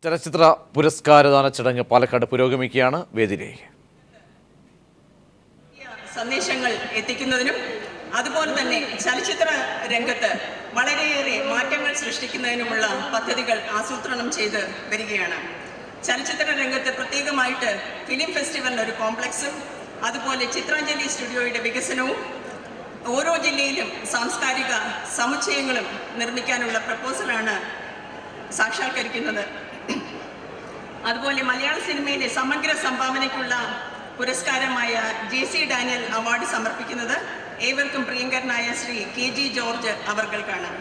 ചലച്ചിത്ര പുരസ്കാരദാന ചടങ്ങ് പാലക്കാട് പുരോഗമിക്കുകയാണ്. വേദിയിലേക്ക് സന്ദേശങ്ങൾ എത്തിക്കുന്നതിനും അതുപോലെ തന്നെ ചലച്ചിത്ര രംഗത്ത് വളരെയേറെ മാറ്റങ്ങൾ സൃഷ്ടിക്കുന്നതിനുമുള്ള പദ്ധതികൾ ആസൂത്രണം ചെയ്ത് വരികയാണ്. ചലച്ചിത്ര രംഗത്ത് പ്രത്യേകമായിട്ട് ഫിലിം ഫെസ്റ്റിവലിന് ഒരു കോംപ്ലക്സും അതുപോലെ ചിത്രാഞ്ജലി സ്റ്റുഡിയോയുടെ വികസനവും ഓരോ ജില്ലയിലും സാംസ്കാരിക സമുച്ചയങ്ങളും നിർമ്മിക്കാനുള്ള പ്രപ്പോസലാണ് സാക്ഷാത്കരിക്കുന്നത്. അതുപോലെ മലയാള സിനിമയിലെ സമഗ്ര സംഭാവനയ്ക്കുള്ള പുരസ്കാരമായ JC ഡാനിയൽ അവാർഡ് സമർപ്പിക്കുന്നത് ഏവർക്കും പ്രിയങ്കരനായ ശ്രീ KG ജോർജ് അവർകൾക്കാണ്.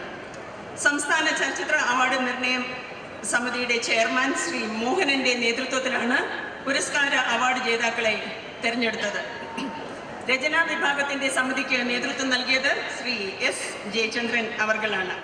സംസ്ഥാന ചലച്ചിത്ര അവാർഡ് നിർണയം സമിതിയുടെ ചെയർമാൻ ശ്രീ മോഹനന്റെ നേതൃത്വത്തിലാണ് പുരസ്കാര അവാർഡ് ജേതാക്കളെ തെരഞ്ഞെടുത്തത്. രചനാ വിഭാഗത്തിന്റെ സമിതിക്ക് നേതൃത്വം നൽകിയത് ശ്രീ S ജയചന്ദ്രൻ അവർകളാണ്.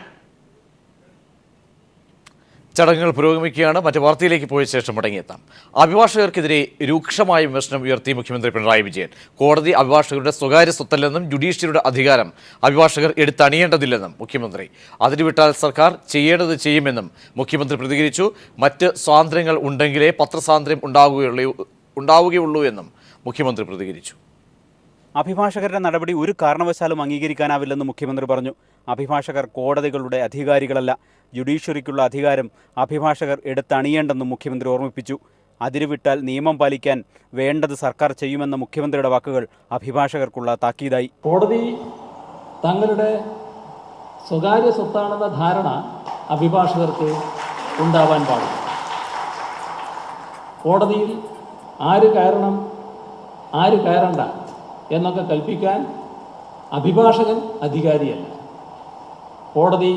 ചടങ്ങുകൾ പുരോഗമിക്കുകയാണ്. മറ്റു വാർത്തയിലേക്ക് പോയ ശേഷം മടങ്ങിയെത്താം. അഭിഭാഷകർക്കെതിരെ രൂക്ഷമായ വിമർശനം ഉയർത്തി മുഖ്യമന്ത്രി പിണറായി വിജയൻ. കോടതി അഭിഭാഷകരുടെ സ്വകാര്യ സ്വത്തല്ലെന്നും ജുഡീഷ്യറിയുടെ അധികാരം അഭിഭാഷകർ എടുത്തണിയേണ്ടതില്ലെന്നും മുഖ്യമന്ത്രി. അതിരുവിട്ടാൽ സർക്കാർ ചെയ്യേണ്ടത് ചെയ്യുമെന്നും മുഖ്യമന്ത്രി പ്രതികരിച്ചു. മറ്റ് സ്വാതന്ത്ര്യങ്ങൾ ഉണ്ടെങ്കിലേ പത്രസ്വാതന്ത്ര്യം ഉണ്ടാവുകയുള്ളൂ എന്നും മുഖ്യമന്ത്രി പ്രതികരിച്ചു. അഭിഭാഷകരുടെ നടപടി ഒരു കാരണവശാലും അംഗീകരിക്കാനാവില്ലെന്ന് മുഖ്യമന്ത്രി പറഞ്ഞു. അഭിഭാഷകർ കോടതികളുടെ അധികാരികളല്ല. ജുഡീഷ്യറിക്കുള്ള അധികാരം അഭിഭാഷകർ എടുത്തണിയേണ്ടെന്നും മുഖ്യമന്ത്രി ഓർമ്മിപ്പിച്ചു. അതിരുവിട്ടാൽ നിയമം പാലിക്കാൻ വേണ്ടത് സർക്കാർ ചെയ്യുമെന്ന മുഖ്യമന്ത്രിയുടെ വാക്കുകൾ അഭിഭാഷകർക്കുള്ള താക്കീതായി. കോടതി തങ്ങളുടെ സ്വകാര്യ സ്വത്താണെന്ന ധാരണ അഭിഭാഷകർക്ക് ഉണ്ടാവാൻ പാടില്ല. കോടതിയിൽ ആര് കയറണം ആര് കയറണ്ട എന്നൊക്കെ കൽപ്പിക്കാൻ അഭിഭാഷകൻ അധികാരിയല്ല. കോടതി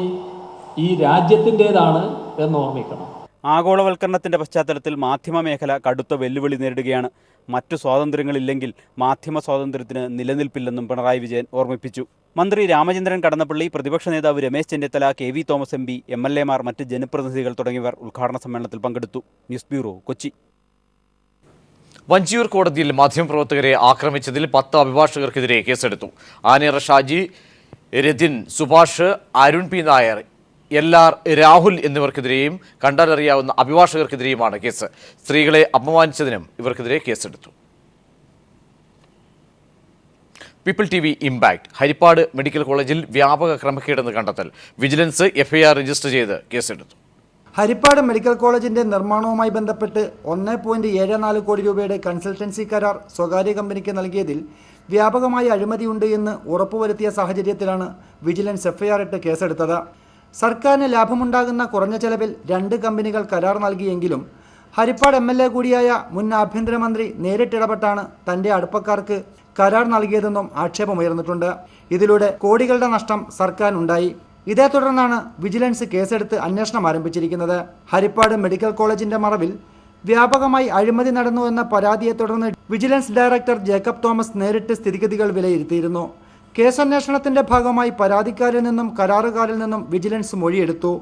ഈ രാജ്യത്തിൻ്റേതാണ് എന്ന് ഓർമ്മിക്കണം. ആഗോളവൽക്കരണത്തിന്റെ പശ്ചാത്തലത്തിൽ മാധ്യമ മേഖല കടുത്ത വെല്ലുവിളി നേരിടുകയാണ്. മറ്റു സ്വാതന്ത്ര്യങ്ങളില്ലെങ്കിൽ മാധ്യമ സ്വാതന്ത്ര്യത്തിന് നിലനിൽപ്പില്ലെന്നും പിണറായി വിജയൻ ഓർമ്മിപ്പിച്ചു. മന്ത്രി രാമചന്ദ്രൻ കടന്നപ്പള്ളി, പ്രതിപക്ഷ നേതാവ് Ramesh Chennithala, KV Thomas MP, MLA-മാർ, മറ്റ് ജനപ്രതിനിധികൾ തുടങ്ങിയവർ ഉദ്ഘാടന സമ്മേളനത്തിൽ പങ്കെടുത്തു. News bureau, Kochi. വഞ്ചിയൂർ കോടതിയിൽ മാധ്യമപ്രവർത്തകരെ ആക്രമിച്ചതിൽ 10 അഭിഭാഷകർക്കെതിരെ കേസെടുത്തു. ആനേറ ഷാജി, രതിൻ, സുഭാഷ്, അരുൺ P. നായർ, LR രാഹുൽ എന്നിവർക്കെതിരെയും കണ്ടാലറിയാവുന്ന അഭിഭാഷകർക്കെതിരെയുമാണ് കേസ്. സ്ത്രീകളെ അപമാനിച്ചതിനും ഇവർക്കെതിരെ കേസെടുത്തു. People TV impact. Harippad medical കോളേജിൽ വ്യാപക ക്രമക്കേടെന്ന് കണ്ടെത്തൽ. വിജിലൻസ് FIR രജിസ്റ്റർ ചെയ്ത് കേസെടുത്തു. ഹരിപ്പാട് മെഡിക്കൽ കോളേജിന്റെ നിർമ്മാണവുമായി ബന്ധപ്പെട്ട് 1.74 കോടി രൂപയുടെ കൺസൾട്ടൻസി കരാർ സ്വകാര്യ കമ്പനിക്ക് നൽകിയതിൽ വ്യാപകമായ അഴിമതിയുണ്ട് എന്ന് ഉറപ്പുവരുത്തിയ സാഹചര്യത്തിലാണ് വിജിലൻസ് FIR ഇട്ട് കേസെടുത്തത്. സർക്കാരിന് ലാഭമുണ്ടാകുന്ന കുറഞ്ഞ ചെലവിൽ 2 കമ്പനികൾ കരാർ നൽകിയെങ്കിലും ഹരിപ്പാട് MLA കൂടിയായ മുൻ ആഭ്യന്തരമന്ത്രി നേരിട്ടിടപെട്ടാണ് തന്റെ അടുപ്പക്കാർക്ക് കരാർ നൽകിയതെന്നും ആക്ഷേപമുയർന്നിട്ടുണ്ട്. ഇതിലൂടെ കോടികളുടെ നഷ്ടം സർക്കാരിനുണ്ടായി. ഇതേ തുടർന്നാണ് വിജിലൻസ് കേസെടുത്ത് അന്വേഷണം ആരംഭിച്ചിരിക്കുന്നത്. ഹരിപ്പാട് മെഡിക്കൽ കോളേജിന്റെ മറവിൽ വ്യാപകമായി അഴിമതി നടന്നു എന്ന പരാതിയെ തുടർന്ന് വിജിലൻസ് ഡയറക്ടർ ജേക്കബ് തോമസ് നേരിട്ട് സ്ഥിതിഗതികൾ വിലയിരുത്തിയിരുന്നു. കേസന്വേഷണത്തിന്റെ ഭാഗമായി പരാതിക്കാരിൽ നിന്നും കരാറുകാരിൽ നിന്നും വിജിലൻസ് മൊഴിയെടുത്തു.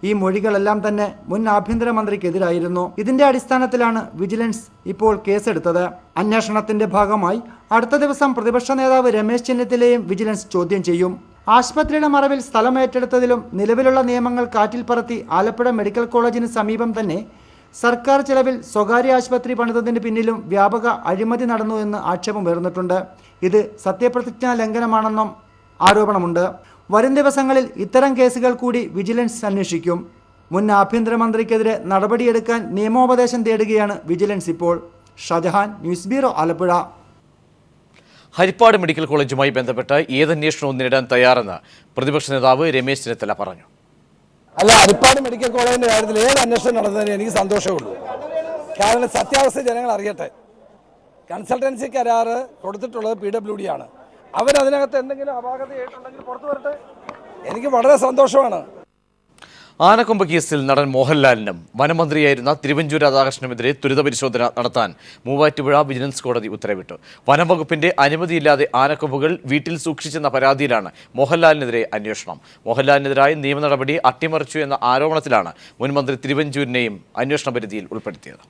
ഈ മൊഴികളെല്ലാം തന്നെ മുൻ ആഭ്യന്തരമന്ത്രിക്കെതിരായിരുന്നു. ഇതിന്റെ അടിസ്ഥാനത്തിലാണ് വിജിലൻസ് ഇപ്പോൾ കേസെടുത്തത്. അന്വേഷണത്തിന്റെ ഭാഗമായി അടുത്ത ദിവസം പ്രതിപക്ഷ നേതാവ് രമേശ് ചെന്നിത്തലയെയും വിജിലൻസ് ചോദ്യം ചെയ്യും. ആശുപത്രിയുടെ മറവിൽ സ്ഥലം ഏറ്റെടുത്തതിലും നിലവിലുള്ള നിയമങ്ങൾ കാറ്റിൽ പറത്തി ആലപ്പുഴ മെഡിക്കൽ കോളേജിന് സമീപം തന്നെ സർക്കാർ ചെലവിൽ സ്വകാര്യ ആശുപത്രി പണിതതിന് പിന്നിലും വ്യാപക അഴിമതി നടന്നു എന്ന് ആക്ഷേപമുയർന്നിട്ടുണ്ട്. ഇത് സത്യപ്രതിജ്ഞാ ലംഘനമാണെന്നും ആരോപണമുണ്ട്. വരും ദിവസങ്ങളിൽ ഇത്തരം കേസുകൾ കൂടി വിജിലൻസ് അന്വേഷിക്കും. മുൻ ആഭ്യന്തരമന്ത്രിക്കെതിരെ നടപടിയെടുക്കാൻ നിയമോപദേശം തേടുകയാണ് വിജിലൻസ് ഇപ്പോൾ. Shajahan, news bureau, Alappuzha. Harippad medical കോളേജുമായി ബന്ധപ്പെട്ട് ഏതന്വേഷണവും നേരിടാൻ തയ്യാറെന്ന് പ്രതിപക്ഷ നേതാവ് രമേശ് ചെന്നിത്തല പറഞ്ഞു. അല്ല, ഹരിപ്പാട് മെഡിക്കൽ കോളേജിന്റെ കാര്യത്തിൽ ഏത് അന്വേഷണം നടന്നതിന് എനിക്ക് സന്തോഷമുള്ളൂ. കാരണം സത്യാവസ്ഥ ജനങ്ങൾ അറിയട്ടെ. കൺസൾട്ടൻസി കരാറ് കൊടുത്തിട്ടുള്ളത് PWD ആണ്. അവരതിനകത്ത് എന്തെങ്കിലും അപാകതയായിട്ടുണ്ടെങ്കിൽ പുറത്തു വരട്ടെ. എനിക്ക് വളരെ സന്തോഷമാണ്. ആനക്കൊമ്പ് കേസിൽ നടൻ മോഹൻലാലിനും വനമന്ത്രിയായിരുന്ന തിരുവഞ്ചൂർ രാധാകൃഷ്ണനുമെതിരെ ത്വരിത പരിശോധന നടത്താൻ മൂവാറ്റുപുഴ വിജിലൻസ് കോടതി ഉത്തരവിട്ടു. വനംവകുപ്പിന്റെ അനുമതിയില്ലാതെ ആനക്കൊമ്പുകൾ വീട്ടിൽ സൂക്ഷിച്ചെന്ന പരാതിയിലാണ് മോഹൻലാലിനെതിരെ അന്വേഷണം. മോഹൻലാലിനെതിരായ നിയമ നടപടി അട്ടിമറിച്ചു എന്ന ആരോപണത്തിലാണ് മുൻമന്ത്രി തിരുവഞ്ചൂരിനെയും അന്വേഷണ പരിധിയിൽ ഉൾപ്പെടുത്തിയത്.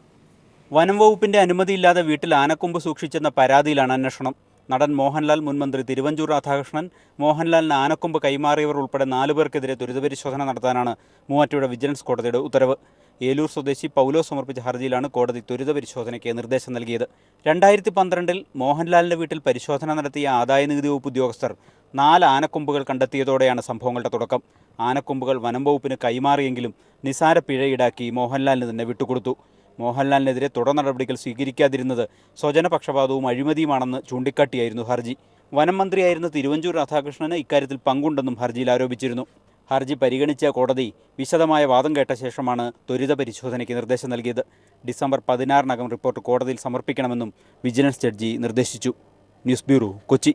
വനം വകുപ്പിന്റെ അനുമതിയില്ലാതെ വീട്ടിൽ ആനക്കൊമ്പ് സൂക്ഷിച്ചെന്ന പരാതിയിലാണ് അന്വേഷണം. നടൻ മോഹൻലാൽ, മുൻമന്ത്രി തിരുവഞ്ചൂർ രാധാകൃഷ്ണൻ, മോഹൻലാലിന് ആനക്കൊമ്പ് കൈമാറിയവർ ഉൾപ്പെടെ 4 പേർക്കെതിരെ ത്വരിതപരിശോധന നടത്താനാണ് മൂവാറ്റുപുഴ വിജിലൻസ് കോടതിയുടെ ഉത്തരവ്. ഏലൂർ സ്വദേശി പൗലോസ് സമർപ്പിച്ച ഹർജിയിലാണ് കോടതി ത്വരിത പരിശോധനയ്ക്ക് നിർദ്ദേശം നൽകിയത്. 2012 മോഹൻലാലിന്റെ വീട്ടിൽ പരിശോധന നടത്തിയ ആദായനികുതി വകുപ്പ് ഉദ്യോഗസ്ഥർ 4 ആനക്കൊമ്പുകൾ കണ്ടെത്തിയതോടെയാണ് സംഭവങ്ങളുടെ തുടക്കം. ആനക്കൊമ്പുകൾ വനം വകുപ്പിന് കൈമാറിയെങ്കിലും നിസാര പിഴ ഈടാക്കി മോഹൻലാലിന് തന്നെ വിട്ടുകൊടുത്തു. മോഹൻലാലിനെതിരെ തുടർ നടപടികൾ സ്വീകരിക്കാതിരുന്നത് സ്വജനപക്ഷപാതവും അഴിമതിയുമാണെന്ന് ചൂണ്ടിക്കാട്ടിയായിരുന്നു ഹർജി. വനം മന്ത്രിയായിരുന്ന തിരുവഞ്ചൂർ രാധാകൃഷ്ണന് ഇക്കാര്യത്തിൽ പങ്കുണ്ടെന്നും ഹർജിയിൽ ആരോപിച്ചിരുന്നു. ഹർജി പരിഗണിച്ച കോടതി വിശദമായ വാദം കേട്ട ശേഷമാണ് ത്വരിത പരിശോധനയ്ക്ക് നിർദ്ദേശം നൽകിയത്. ഡിസംബർ 16-നകം റിപ്പോർട്ട് കോടതിയിൽ സമർപ്പിക്കണമെന്നും വിജിലൻസ് ജഡ്ജി നിർദ്ദേശിച്ചു. News bureau, Kochi.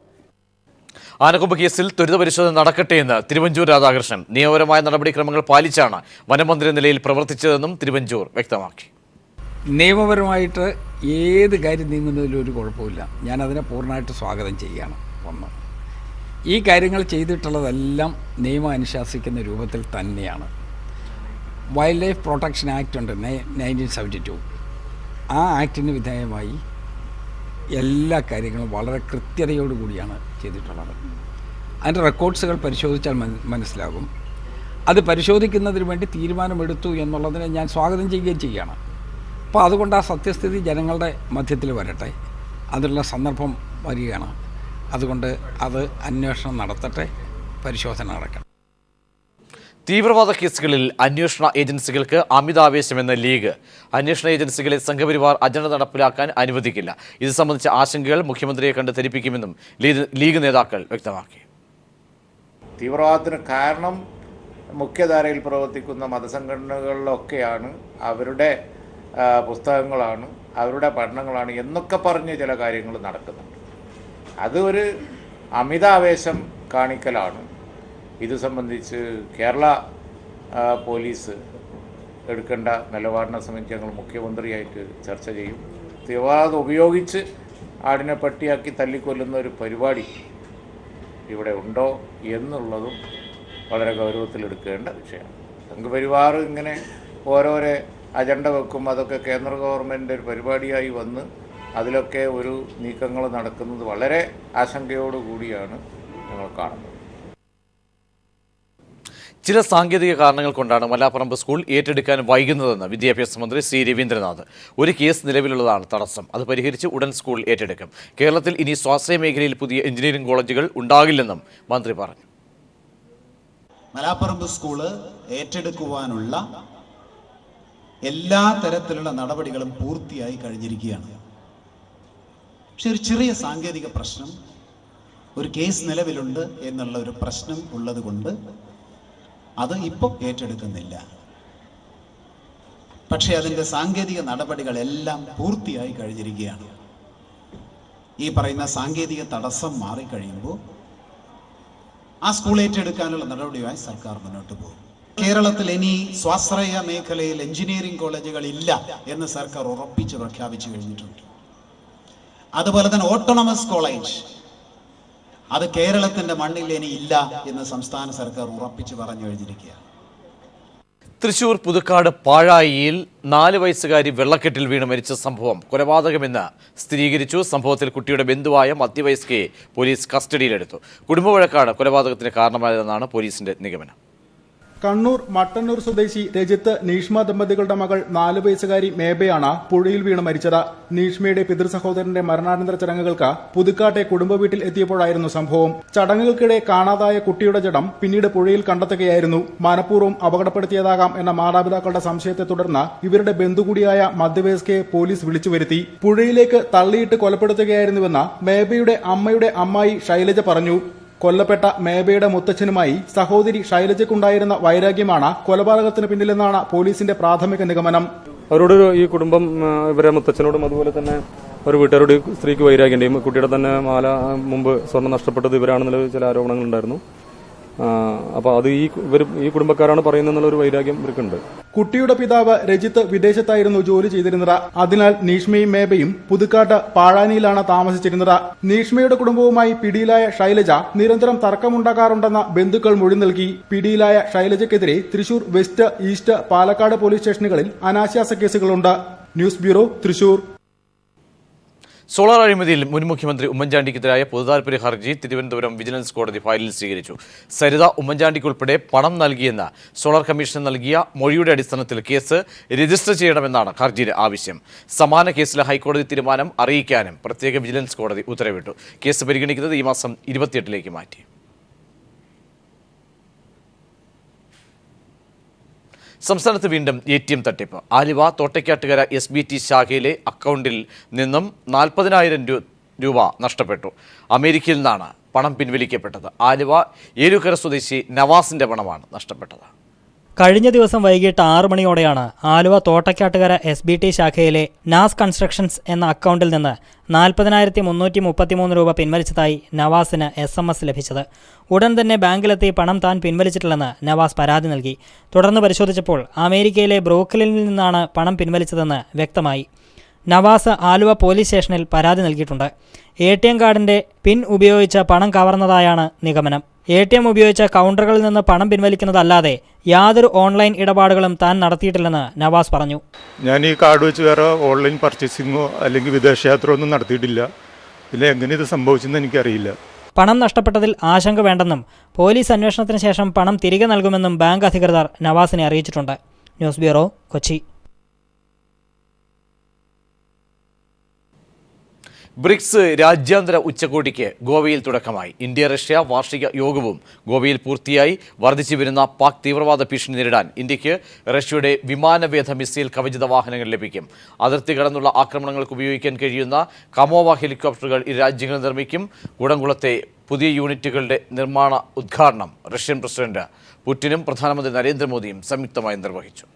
ആനക്കൊമ്പ് കേസിൽ ത്വരിത പരിശോധന നടക്കട്ടെ എന്ന് തിരുവഞ്ചൂർ രാധാകൃഷ്ണൻ നിയമപരമായ നടപടിക്രമങ്ങൾ പാലിച്ചാണ് വനമന്ത്രി നിലയിൽ പ്രവർത്തിച്ചതെന്നും തിരുവഞ്ചൂർ വ്യക്തമാക്കി. നിയമപരമായിട്ട് ഏത് കാര്യം നീങ്ങുന്നതിലും ഒരു കുഴപ്പമില്ല. ഞാനതിനെ പൂർണ്ണമായിട്ട് സ്വാഗതം ചെയ്യുകയാണ്. ഒന്ന്, ഈ കാര്യങ്ങൾ ചെയ്തിട്ടുള്ളതെല്ലാം നിയമം അനുശാസിക്കുന്ന രൂപത്തിൽ തന്നെയാണ്. വൈൽഡ് ലൈഫ് പ്രൊട്ടക്ഷൻ ആക്ട് ഉണ്ട് 1972. ആ ആക്ടിന് വിധേയമായി എല്ലാ കാര്യങ്ങളും വളരെ കൃത്യതയോടുകൂടിയാണ് ചെയ്തിട്ടുള്ളത്. അതിൻ്റെ റെക്കോർഡ്സുകൾ പരിശോധിച്ചാൽ മനസ്സിലാകും. അത് പരിശോധിക്കുന്നതിന് വേണ്ടി തീരുമാനമെടുത്തു എന്നുള്ളതിനെ ഞാൻ സ്വാഗതം ചെയ്യുകയും ചെയ്യുകയാണ്. അപ്പോൾ അതുകൊണ്ട് ആ സത്യസ്ഥിതി ജനങ്ങളുടെ മധ്യത്തിൽ വരട്ടെ, അതിനുള്ള സന്ദർഭം വരികയാണ്. അതുകൊണ്ട് അത് അന്വേഷണം നടത്തട്ടെ, പരിശോധന നടക്കണം. തീവ്രവാദ കേസുകളിൽ അന്വേഷണ ഏജൻസികൾക്ക് അമിതാവേശമെന്ന ലീഗ് അന്വേഷണ ഏജൻസികളെ സംഘപരിവാർ അജണ്ട നടപ്പിലാക്കാൻ അനുവദിക്കില്ല. ഇത് സംബന്ധിച്ച ആശങ്കകൾ മുഖ്യമന്ത്രിയെ കണ്ട് ധരിപ്പിക്കുമെന്നും ലീഗ് നേതാക്കൾ വ്യക്തമാക്കി. തീവ്രവാദത്തിന് കാരണം മുഖ്യധാരയിൽ പ്രവർത്തിക്കുന്ന മതസംഘടനകളിലൊക്കെയാണ്, അവരുടെ പുസ്തകങ്ങളാണ്, അവരുടെ പഠനങ്ങളാണ് എന്നൊക്കെ പറഞ്ഞ് ചില കാര്യങ്ങൾ നടക്കുന്നുണ്ട്. അത് ഒരു അമിതാവേശം കാണിക്കലാണ്. ഇത് സംബന്ധിച്ച് കേരള പോലീസ് എടുക്കേണ്ട നിലപാടിനെ സംബന്ധിച്ച് ഞങ്ങൾ മുഖ്യമന്ത്രിയായിട്ട് ചർച്ച ചെയ്യും. തീവ്രവാദം ഉപയോഗിച്ച് ആടിനെ പട്ടിയാക്കി തല്ലിക്കൊല്ലുന്ന ഒരു പരിപാടി ഇവിടെ ഉണ്ടോ എന്നുള്ളതും വളരെ ഗൗരവത്തിലെടുക്കേണ്ട വിഷയമാണ്. സംഘപരിവാർ ഇങ്ങനെ ഓരോരോ അജണ്ട വെക്കും, അതൊക്കെ കേന്ദ്ര ഗവൺമെൻറ് ഒരു പരിപാടിയായി വന്ന് അതിലൊക്കെ ഒരു നീക്കങ്ങൾ നടക്കുന്നത് വളരെ ആശങ്കയോടുകൂടിയാണ് ഞങ്ങൾ കാണുന്നത്. ചില സാങ്കേതിക കാരണങ്ങൾ കൊണ്ടാണ് മലാപ്പറമ്പ് സ്കൂൾ ഏറ്റെടുക്കാൻ വൈകുന്നതെന്ന് വിദ്യാഭ്യാസ മന്ത്രി സി രവീന്ദ്രനാഥ്. ഒരു കേസ് നിലവിലുള്ളതാണ് തടസ്സം. അത് പരിഹരിച്ച് ഉടൻ സ്കൂൾ ഏറ്റെടുക്കും. കേരളത്തിൽ ഇനി സ്വാശ്രയ മേഖലയിൽ പുതിയ എഞ്ചിനീയറിംഗ് കോളേജുകൾ ഉണ്ടാകില്ലെന്നും മന്ത്രി പറഞ്ഞു. മലാപ്പറമ്പ് സ്കൂള് ഏറ്റെടുക്കുവാനുള്ള എല്ലാ തരത്തിലുള്ള നടപടികളും പൂർത്തിയായി കഴിഞ്ഞിരിക്കുകയാണ്. പക്ഷെ ഒരു ചെറിയ സാങ്കേതിക പ്രശ്നം, ഒരു കേസ് നിലവിലുണ്ട് എന്നുള്ള ഒരു പ്രശ്നം ഉള്ളത് കൊണ്ട് അത് ഇപ്പോൾ ഏറ്റെടുക്കുന്നില്ല. പക്ഷേ അതിൻ്റെ സാങ്കേതിക നടപടികളെല്ലാം പൂർത്തിയായി കഴിഞ്ഞിരിക്കുകയാണ്. ഈ പറയുന്ന സാങ്കേതിക തടസ്സം മാറിക്കഴിയുമ്പോൾ ആ സ്കൂൾ ഏറ്റെടുക്കാനുള്ള നടപടിയുമായി സർക്കാർ മുന്നോട്ട് പോകും. കേരളത്തിൽ ഇനി സ്വാശ്രയ മേഖലയിൽ എഞ്ചിനീയറിംഗ് കോളേജുകൾ ഇല്ല എന്ന് സർക്കാർ ഉറപ്പിച്ച് പ്രഖ്യാപിച്ചു കഴിഞ്ഞിട്ടുണ്ട്. അതുപോലെ തന്നെ ഓട്ടോണമസ് കോളേജ് അത് കേരളത്തിന്റെ മണ്ണിൽ ഇനി ഇല്ല എന്ന് സംസ്ഥാന സർക്കാർ ഉറപ്പിച്ച് പറഞ്ഞു കഴിഞ്ഞിരിക്കുകയാണ്. തൃശൂർ പുതുക്കാട് പാഴായിയിൽ 4 വയസ്സുകാരി വെള്ളക്കെട്ടിൽ വീണ് മരിച്ച സംഭവം കൊലപാതകമെന്ന് സ്ഥിരീകരിച്ചു. സംഭവത്തിൽ കുട്ടിയുടെ ബന്ധുവായ മധ്യവയസ്കയെ പോലീസ് കസ്റ്റഡിയിലെടുത്തു. കുടുംബവഴക്കാണ് കൊലപാതകത്തിന് കാരണമായതെന്നാണ് പോലീസിന്റെ നിഗമനം. കണ്ണൂർ മട്ടന്നൂർ സ്വദേശി രജിത്ത് നീഷ്മ ദമ്പതികളുടെ മകൾ 4 വയസ്സുകാരി മേബയാണ് പുഴയിൽ വീണ് മരിച്ചത്. നീഷ്മയുടെ പിതൃസഹോദരന്റെ മരണാനന്തര ചടങ്ങുകൾക്ക് പുതുക്കാട്ടെ കുടുംബ വീട്ടിൽ എത്തിയപ്പോഴായിരുന്നു സംഭവം. ചടങ്ങുകൾക്കിടെ കാണാതായ കുട്ടിയുടെ ജഡം പിന്നീട് പുഴയിൽ കണ്ടെത്തുകയായിരുന്നു. മനഃപൂർവ്വം അപകടപ്പെടുത്തിയതാകാം എന്ന മാതാപിതാക്കളുടെ സംശയത്തെ തുടർന്ന് ഇവരുടെ ബന്ധു കൂടിയായ മധ്യവയസ്കയെ പോലീസ് വിളിച്ചു വരുത്തി. പുഴയിലേക്ക് തള്ളിയിട്ട് കൊലപ്പെടുത്തുകയായിരുന്നുവെന്ന് മേബയുടെ അമ്മയുടെ അമ്മായി ശൈലജ പറഞ്ഞു. കൊല്ലപ്പെട്ട മേബയുടെ മുത്തച്ഛനുമായി സഹോദരി ശൈലജയ്ക്കുണ്ടായിരുന്ന വൈരാഗ്യമാണ് കൊലപാതകത്തിന് പിന്നിലെന്നാണ് പോലീസിന്റെ പ്രാഥമിക നിഗമനം. അവരോട് ഈ കുടുംബം ഇവരെ മുത്തച്ഛനോടും അതുപോലെ തന്നെ ഒരു വീട്ടുകാരോട് സ്ത്രീക്ക് വൈരാഗ്യം. കുട്ടിയുടെ തന്നെ മാല മുമ്പ് സ്വർണ്ണം നഷ്ടപ്പെട്ടത് ഇവരാണെന്നുള്ള ചില ആരോപണങ്ങൾ ഉണ്ടായിരുന്നു. അപ്പോൾ അത് ഈ കുടുംബക്കാരാണ് പറയുന്നതെന്നുള്ള ഒരു വൈരാഗ്യം ഇവർക്കുണ്ട്. കുട്ടിയുടെ പിതാവ് രജിത്ത് വിദേശത്തായിരുന്നു ജോലി ചെയ്തിരുന്നത്. അതിനാൽ നീഷ്മയും മേബയും പുതുക്കാട്ട് പാഴാനിയിലാണ് താമസിച്ചിരുന്നത്. നീഷ്മയുടെ കുടുംബവുമായി പിടിയിലായ ശൈലജ നിരന്തരം തർക്കമുണ്ടാകാറുണ്ടെന്ന ബന്ധുക്കൾ മൊഴി നൽകി. പിടിയിലായ ശൈലജയ്ക്കെതിരെ Thrissur west, east, Palakkad police സ്റ്റേഷനുകളിൽ അനാശാസ കേസുകളുണ്ട്. News bureau, Thrissur. സോളാർ അഴിമതിയിൽ മുൻ മുഖ്യമന്ത്രി ഉമ്മൻചാണ്ടിക്കെതിരായ പൊതുതാൽപര്യ ഹർജി തിരുവനന്തപുരം വിജിലൻസ് കോടതി ഫയലിൽ സ്വീകരിച്ചു. സരിത ഉമ്മൻചാണ്ടിക്കുൾപ്പെടെ പണം നൽകിയെന്ന് സോളാർ കമ്മീഷൻ നൽകിയ മൊഴിയുടെ അടിസ്ഥാനത്തിൽ കേസ് രജിസ്റ്റർ ചെയ്യണമെന്നാണ് ഹർജിയുടെ ആവശ്യം. സമാന കേസിലെ ഹൈക്കോടതി തീരുമാനം അറിയിക്കാനും പ്രത്യേക വിജിലൻസ് കോടതി ഉത്തരവിട്ടു. കേസ് പരിഗണിക്കുന്നത് ഈ മാസം 28 മാറ്റി. സംസ്ഥാനത്ത് വീണ്ടും ATM തട്ടിപ്പ്. ആലുവ തോട്ടയ്ക്കാട്ടുകര SBT ശാഖയിലെ അക്കൗണ്ടിൽ നിന്നും 40,000 രൂപ നഷ്ടപ്പെട്ടു. അമേരിക്കയിൽ നിന്നാണ് പണം പിൻവലിക്കപ്പെട്ടത്. ആലുവ ഏലുക്കര സ്വദേശി നവാസിന്റെ പണമാണ് നഷ്ടപ്പെട്ടത്. കഴിഞ്ഞ ദിവസം വൈകിട്ട് 6 മണിയോടെയാണ് ആലുവ തോട്ടയ്ക്കാട്ടുകര SBT ശാഖയിലെ നാസ് കൺസ്ട്രക്ഷൻസ് എന്ന അക്കൗണ്ടിൽ നിന്ന് 40,333 രൂപ പിൻവലിച്ചതായി നവാസിന് SMS ലഭിച്ചത്. ഉടൻ തന്നെ ബാങ്കിലെത്തി പണം താൻ പിൻവലിച്ചിട്ടില്ലെന്ന് നവാസ് പരാതി നൽകി. തുടർന്ന് പരിശോധിച്ചപ്പോൾ അമേരിക്കയിലെ ബ്രൂക്ലിനിൽ നിന്നാണ് പണം പിൻവലിച്ചതെന്ന് വ്യക്തമായി. നവാസ് ആലുവ പോലീസ് സ്റ്റേഷനിൽ പരാതി നൽകിയിട്ടുണ്ട്. ATM കാർഡിന്റെ പിൻ ഉപയോഗിച്ച് പണം കവർന്നതായാണ് നിഗമനം. ATM ഉപയോഗിച്ച കൗണ്ടറുകളിൽ നിന്ന് പണം പിൻവലിക്കുന്നതല്ലാതെ യാതൊരു ഓൺലൈൻ ഇടപാടുകളും താൻ നടത്തിയിട്ടില്ലെന്ന് നവാസ് പറഞ്ഞു. ഞാൻ ഈ കാർഡ് വെച്ച് വേറെ ഓൺലൈൻ പർച്ചേസിങ്ങോ അല്ലെങ്കിൽ വിദേശയാത്ര ഒന്നും നടത്തിയിട്ടില്ല. പിന്നെ എങ്ങനെ ഇത് സംഭവിച്ചെന്ന് എനിക്കറിയില്ല. പണം നഷ്ടപ്പെട്ടതിൽ ആശങ്ക വേണ്ടെന്നും പോലീസ് അന്വേഷണത്തിന് ശേഷം പണം തിരികെ നൽകുമെന്നും ബാങ്ക് അധികൃതർ നവാസിനെ അറിയിച്ചിട്ടുണ്ട്. News bureau, Kochi. ബ്രിക്സ് രാജ്യാന്തര ഉച്ചകോടിക്ക് ഗോവയിൽ തുടക്കമായി. ഇന്ത്യ റഷ്യ വാർഷിക യോഗവും ഗോവയിൽ പൂർത്തിയായി. വർദ്ധിച്ചു വരുന്ന പാക് തീവ്രവാദ ഭീഷണി നേരിടാൻ ഇന്ത്യക്ക് റഷ്യയുടെ വിമാനവേധ മിസൈൽ കവചിത വാഹനങ്ങൾ ലഭിക്കും. അതിർത്തി കടന്നുള്ള ആക്രമണങ്ങൾക്ക് ഉപയോഗിക്കാൻ കഴിയുന്ന കമോവ ഹെലികോപ്റ്ററുകൾ ഇരു രാജ്യങ്ങൾ നിർമ്മിക്കും. കൂടംകുളത്തെ പുതിയ യൂണിറ്റുകളുടെ നിർമ്മാണ ഉദ്ഘാടനം റഷ്യൻ പ്രസിഡന്റ് പുടിനും പ്രധാനമന്ത്രി നരേന്ദ്രമോദിയും സംയുക്തമായി നിർവഹിച്ചു.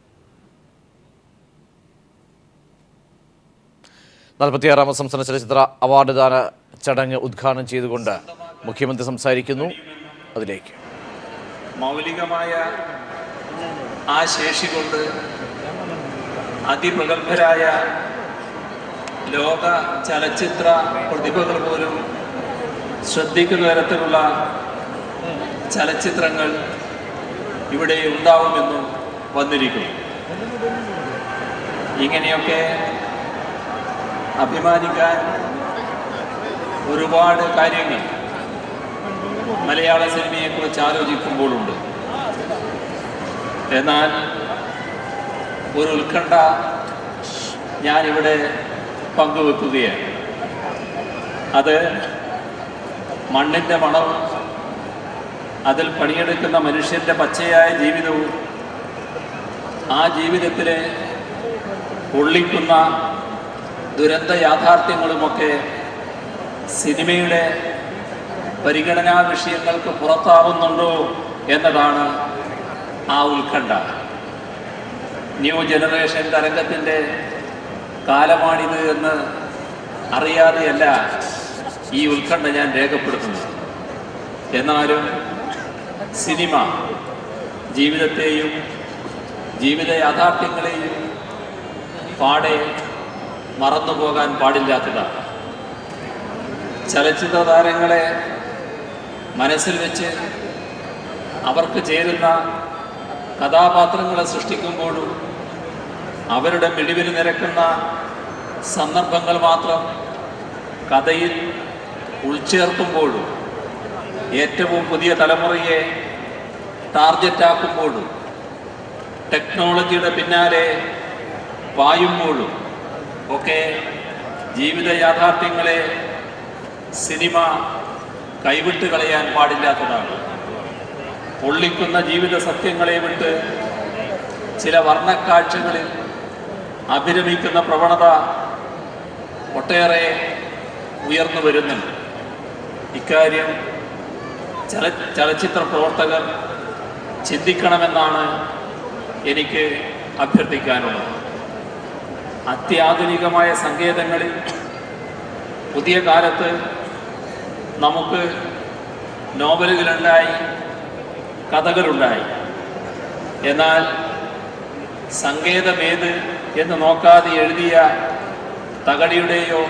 46ാമത് സംസ്ഥാന ചലച്ചിത്ര അവാർഡ് ദാന ചടങ്ങ് ഉദ്ഘാടനം ചെയ്തുകൊണ്ട് മുഖ്യമന്ത്രി സംസാരിക്കുന്നു. അതിലേക്ക് മൗലികമായ ആ ശേഷി കൊണ്ട് അതിപ്രഗത്ഭരായ ലോക ചലച്ചിത്ര പ്രതിഭകൾ പോലും ശ്രദ്ധിക്കുന്ന തരത്തിലുള്ള ചലച്ചിത്രങ്ങൾ ഇവിടെ ഉണ്ടാവുമെന്നും വന്നിരിക്കുന്നു. ഇങ്ങനെയൊക്കെ അഭിമാനിക്കാൻ ഒരുപാട് കാര്യങ്ങൾ മലയാള സിനിമയെക്കുറിച്ച് ആലോചിക്കുമ്പോഴുണ്ട്. എന്നാൽ ഒരു ഉത്കണ്ഠ ഞാനിവിടെ പങ്കുവെക്കുകയാണ്. അത് മണ്ണിൻ്റെ മണവും അതിൽ പണിയെടുക്കുന്ന മനുഷ്യൻ്റെ പച്ചയായ ജീവിതവും ആ ജീവിതത്തിലെ പൊള്ളിക്കുന്ന ദുരന്ത യാഥാർത്ഥ്യങ്ങളുമൊക്കെ സിനിമയുടെ പരിഗണനാ വിഷയങ്ങൾക്ക് പുറത്താവുന്നുണ്ടോ എന്നതാണ് ആ ഉത്കണ്ഠ. ന്യൂ ജനറേഷൻ തരംഗത്തിൻ്റെ കാലമാണിത് എന്ന് അറിയാതെയല്ല ഈ ഉത്കണ്ഠ ഞാൻ രേഖപ്പെടുത്തുന്നത്. എന്നാലും സിനിമ ജീവിതത്തെയും ജീവിത യാഥാർത്ഥ്യങ്ങളെയും പാടെ മറന്നുപോകാൻ പാടില്ലാത്തതാണ്. ചലച്ചിത്ര താരങ്ങളെ മനസ്സിൽ വെച്ച് അവർക്ക് ചേരുന്ന കഥാപാത്രങ്ങളെ സൃഷ്ടിക്കുമ്പോഴും അവരുടെ മിഴിവിന് നിരക്കുന്ന സന്ദർഭങ്ങൾ മാത്രം കഥയിൽ ഉൾച്ചേർക്കുമ്പോഴും ഏറ്റവും പുതിയ തലമുറയെ ടാർഗറ്റാക്കുമ്പോഴും ടെക്നോളജിയുടെ പിന്നാലെ പായുമ്പോഴും ഒക്കെ ജീവിത യാഥാർത്ഥ്യങ്ങളെ സിനിമ കൈവിട്ട് കളയാൻ പാടില്ലാത്തതാണ്. പൊള്ളിക്കുന്ന ജീവിത സത്യങ്ങളെ വിട്ട് ചില വർണ്ണക്കാഴ്ചകളിൽ അഭിരമിക്കുന്ന പ്രവണത ഒട്ടേറെ ഉയർന്നു വരുന്നുണ്ട്. ഇക്കാര്യം ചലച്ചിത്ര പ്രവർത്തകർ ചിന്തിക്കണമെന്നാണ് എനിക്ക് അഭ്യർത്ഥിക്കാനുള്ളത്. അത്യാധുനികമായ സങ്കേതങ്ങളിൽ പുതിയ കാലത്ത് നമുക്ക് നോവലുകളുണ്ടായി, കഥകളുണ്ടായി. എന്നാൽ സങ്കേതമേത് എന്ന് നോക്കാതെ എഴുതിയ തകഴിയുടെയോ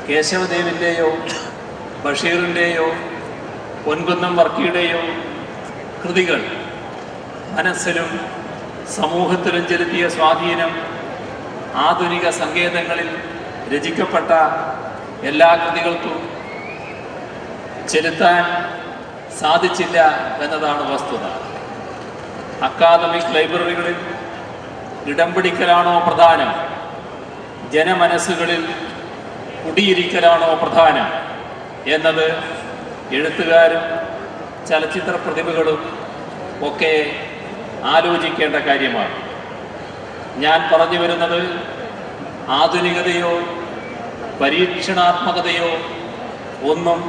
കേശവദേവിൻ്റെയോ ബഷീറിൻ്റെയോ പൊൻകുന്നം വർക്കിയുടെയോ കൃതികൾ മനസ്സിലും സമൂഹത്തിലും ചെലുത്തിയ സ്വാധീനം ആധുനിക സങ്കേതങ്ങളിൽ രചിക്കപ്പെട്ട എല്ലാ കൃതികൾക്കും ചെലുത്താൻ സാധിച്ചില്ല എന്നതാണ് വസ്തുത. അക്കാദമിക് ലൈബ്രറികളിൽ ഇടം പിടിക്കലാണോ പ്രധാനം, ജനമനസ്സുകളിൽ കുടിയിരിക്കലാണോ പ്രധാനം എന്നത് എഴുത്തുകാരും ചലച്ചിത്ര പ്രതിഭകളും ഒക്കെ ആലോചിക്കേണ്ട കാര്യമാണ്. ഞാൻ പറഞ്ഞു വരുന്നത് ആധുനികതയോ പരീക്ഷണാത്മകതയോ ഒന്നും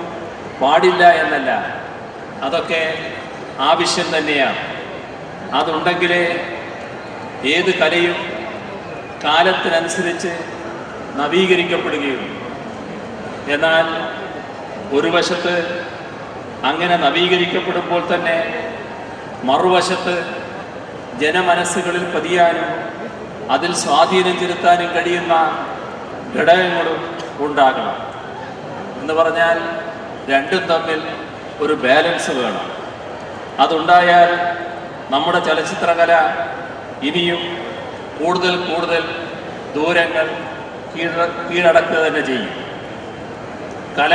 പാടില്ല എന്നല്ല, അതൊക്കെ ആവശ്യം തന്നെയാണ്. അതുണ്ടെങ്കിലേ ഏത് കലയും കാലത്തിനനുസരിച്ച് നവീകരിക്കപ്പെടുകയുള്ളൂ. എന്നാൽ ഒരു വശത്ത് അങ്ങനെ നവീകരിക്കപ്പെടുമ്പോൾ തന്നെ മറുവശത്ത് ജനമനസ്സുകളിൽ പതിയാനും അതിൽ സ്വാധീനം ചെലുത്താനും കഴിയുന്ന ഘടകങ്ങളും ഉണ്ടാകണം. എന്ന് പറഞ്ഞാൽ രണ്ടും തമ്മിൽ ഒരു ബാലൻസ് വേണം. അതുണ്ടായാൽ നമ്മുടെ ചലച്ചിത്രകല ഇനിയും കൂടുതൽ കൂടുതൽ ദൂരങ്ങൾ കീഴടക്കുക തന്നെ ചെയ്യും. കല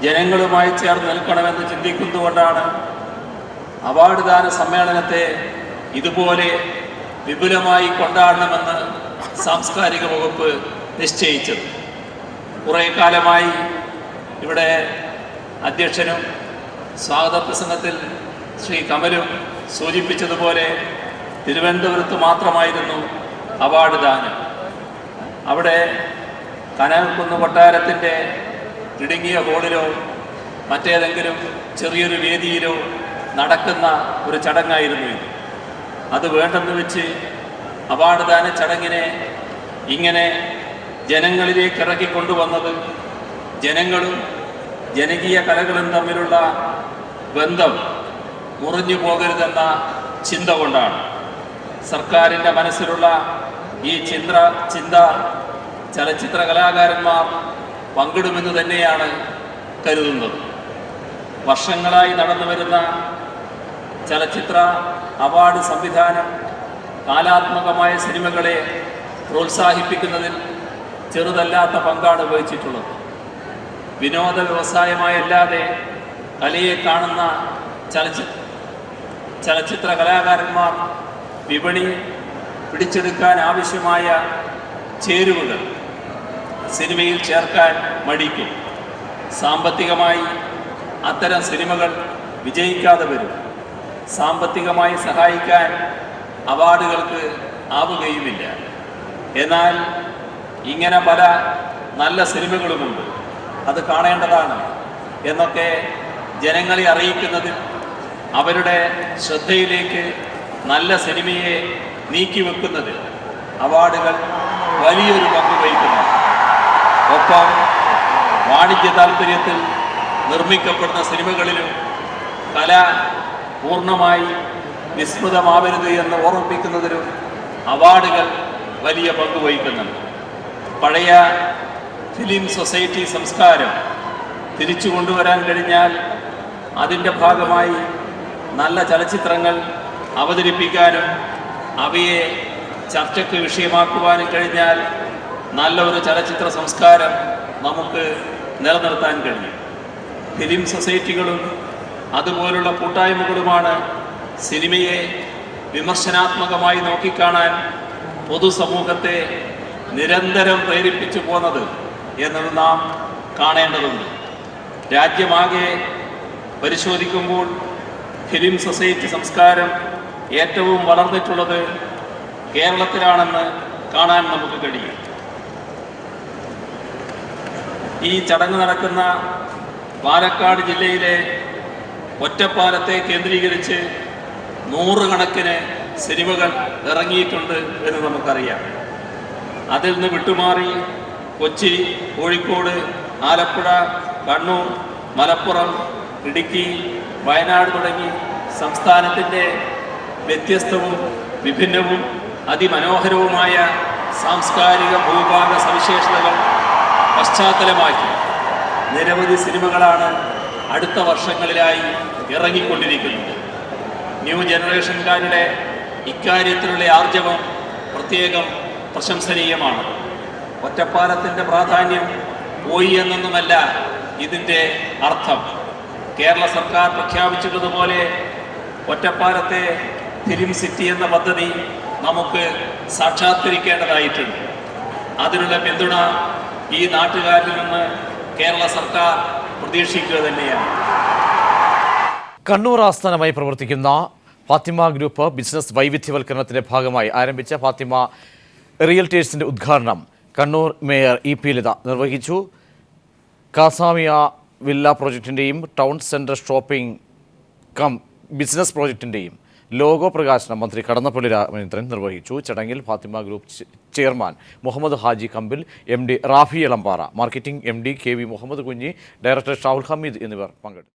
ജനങ്ങളുമായി ചേർന്ന് നിൽക്കണമെന്ന് ചിന്തിക്കുന്നതുകൊണ്ടാണ് അവാർഡ് ദാന സമ്മേളനത്തെ ഇതുപോലെ വിപുലമായി കൊണ്ടാടണമെന്ന് സാംസ്കാരിക വകുപ്പ് നിശ്ചയിച്ചത്. കുറേ കാലമായി ഇവിടെ അധ്യക്ഷനും സ്വാഗത പ്രസംഗത്തിൽ ശ്രീ കമലും സൂചിപ്പിച്ചതുപോലെ തിരുവനന്തപുരത്ത് മാത്രമായിരുന്നു അവാർഡ് ദാനം. അവിടെ കനകക്കുന്ന് കൊട്ടാരത്തിൻ്റെ ഇടുങ്ങിയ ഹോളിലോ മറ്റേതെങ്കിലും ചെറിയൊരു വേദിയിലോ നടക്കുന്ന ഒരു ചടങ്ങായിരുന്നു ഇത്. അത് വേണ്ടെന്ന് വെച്ച് അവാർഡ് ദാന ചടങ്ങിനെ ഇങ്ങനെ ജനങ്ങളിലേക്ക് ഇറക്കിക്കൊണ്ടുവന്നത് ജനങ്ങളും ജനകീയ കലകളും തമ്മിലുള്ള ബന്ധം മുറിഞ്ഞു പോകരുതെന്ന ചിന്ത കൊണ്ടാണ്. സർക്കാരിൻ്റെ മനസ്സിലുള്ള ഈ ചിന്ത ചലച്ചിത്ര കലാകാരന്മാർ പങ്കിടുമെന്ന് തന്നെയാണ് കരുതുന്നത്. വർഷങ്ങളായി നടന്നു വരുന്ന ചലച്ചിത്ര അവാർഡ് സംവിധാനം കാലാത്മകമായ സിനിമകളെ പ്രോത്സാഹിപ്പിക്കുന്നതിൽ ചെറുതല്ലാത്ത പങ്കാണ് വഹിച്ചിട്ടുള്ളത്. വിനോദ വ്യവസായമായല്ലാതെ കലയെ കാണുന്ന ചലച്ചിത്ര കലാകാരന്മാർ വിപണി പിടിച്ചെടുക്കാൻ ആവശ്യമായ ചേരുവകൾ സിനിമയിൽ ചേർക്കാൻ മടിക്കും. സാമ്പത്തികമായി അത്തരം സിനിമകൾ വിജയിക്കാതെ വരും. സാമ്പത്തികമായി സഹായിക്കാൻ അവാർഡുകൾക്ക് ആവുകയുമില്ല. എന്നാൽ ഇങ്ങനെ പല നല്ല സിനിമകളുമുണ്ട്, അത് കാണേണ്ടതാണ് എന്നൊക്കെ ജനങ്ങളെ അറിയിക്കുന്നതിൽ അവരുടെ ശ്രദ്ധയിലേക്ക് നല്ല സിനിമയെ നീക്കിവെക്കുന്നതിൽ അവാർഡുകൾ വലിയൊരു പങ്ക് വഹിക്കുന്നു. ഒപ്പം വാണിജ്യ താല്പര്യത്തിൽ നിർമ്മിക്കപ്പെടുന്ന സിനിമകളിലും കല പൂർണ്ണമായി വിസ്മൃതമാവരുത് എന്ന് ഓർമ്മിപ്പിക്കുന്നതിലും അവാർഡുകൾ വലിയ പങ്ക് വഹിക്കുന്നുണ്ട്. പഴയ ഫിലിം സൊസൈറ്റി സംസ്കാരം തിരിച്ചു കൊണ്ടുവരാൻ കഴിഞ്ഞാൽ അതിൻ്റെ ഭാഗമായി നല്ല ചലച്ചിത്രങ്ങൾ അവതരിപ്പിക്കാനും അവയെ ചർച്ചയ്ക്ക് വിഷയമാക്കുവാനും കഴിഞ്ഞാൽ നല്ല ഒരു ചലച്ചിത്ര സംസ്കാരം നമുക്ക് നിലനിർത്താൻ കഴിയും. ഫിലിം സൊസൈറ്റികളും അതുപോലുള്ള കൂട്ടായ്മകളുമാണ് സിനിമയെ വിമർശനാത്മകമായി നോക്കിക്കാണാൻ പൊതുസമൂഹത്തെ നിരന്തരം പ്രേരിപ്പിച്ചു പോന്നത് എന്നത് നാം കാണേണ്ടതുണ്ട്. രാജ്യമാകെ പരിശോധിക്കുമ്പോൾ ഫിലിം സൊസൈറ്റി സംസ്കാരം ഏറ്റവും വളർന്നിട്ടുള്ളത് കേരളത്തിലാണെന്ന് കാണാൻ നമുക്ക് കഴിയും. ഈ ചടങ്ങ് നടക്കുന്ന പാലക്കാട് ജില്ലയിലെ ഒറ്റപ്പാലത്തെ കേന്ദ്രീകരിച്ച് 100 കണക്കിന് സിനിമകൾ ഇറങ്ങിയിട്ടുണ്ട് എന്ന് നമുക്കറിയാം. അതിൽ നിന്ന് വിട്ടുമാറി കൊച്ചി, കോഴിക്കോട്, ആലപ്പുഴ, കണ്ണൂർ, മലപ്പുറം, ഇടുക്കി, വയനാട് തുടങ്ങി സംസ്ഥാനത്തിൻ്റെ വ്യത്യസ്തവും വിഭിന്നവും അതിമനോഹരവുമായ സാംസ്കാരിക ഭൂഭാഗ സവിശേഷതകൾ പശ്ചാത്തലമാക്കി നിരവധി സിനിമകളാണ് അടുത്ത വർഷങ്ങളിലായി ഇറങ്ങിക്കൊണ്ടിരിക്കുന്നത്. ന്യൂ ജനറേഷൻകാരുടെ ഇക്കാര്യത്തിലുള്ള ആർജവം പ്രത്യേകം പ്രശംസനീയമാണ്. ഒറ്റപ്പാലത്തിൻ്റെ പ്രാധാന്യം പോയി എന്നൊന്നുമല്ല ഇതിൻ്റെ അർത്ഥം. കേരള സർക്കാർ പ്രഖ്യാപിച്ചിട്ടുള്ളതുപോലെ ഒറ്റപ്പാലത്തെ ഫിലിം സിറ്റി എന്ന പദ്ധതി നമുക്ക് സാക്ഷാത്കരിക്കേണ്ടതായിട്ടുണ്ട്. അതിനുള്ള പിന്തുണ ഈ നാട്ടുകാരിൽ നിന്ന് കേരള സർക്കാർ പ്രതീക്ഷിക്കുക തന്നെയാണ്. കണ്ണൂർ ആസ്ഥാനമായി പ്രവർത്തിക്കുന്ന ഫാത്തിമ ഗ്രൂപ്പ് ബിസിനസ് വൈവിധ്യവൽക്കരണത്തിന്റെ ഭാഗമായി ആരംഭിച്ച ഫാത്തിമ റിയൽറ്റേഴ്സിന്റെ ഉദ്ഘാടനം Kannur mayor E P Latha നിർവഹിച്ചു. കാസാമിയ വില്ല പ്രോജക്റ്റിന്റെയും town centre shopping cum business പ്രോജക്റ്റിന്റെയും ലോഗോ പ്രകാശനം മന്ത്രി കടന്നപ്പള്ളി രാമചന്ദ്രൻ നിർവഹിച്ചു. ചടങ്ങിൽ Fathima group chairman Muhammad Haji Kambil, MD Rafi Elambara, marketing MD KV Muhammad Kunhi, director Shahul Hameed എന്നിവർ പങ്കെടുത്തു.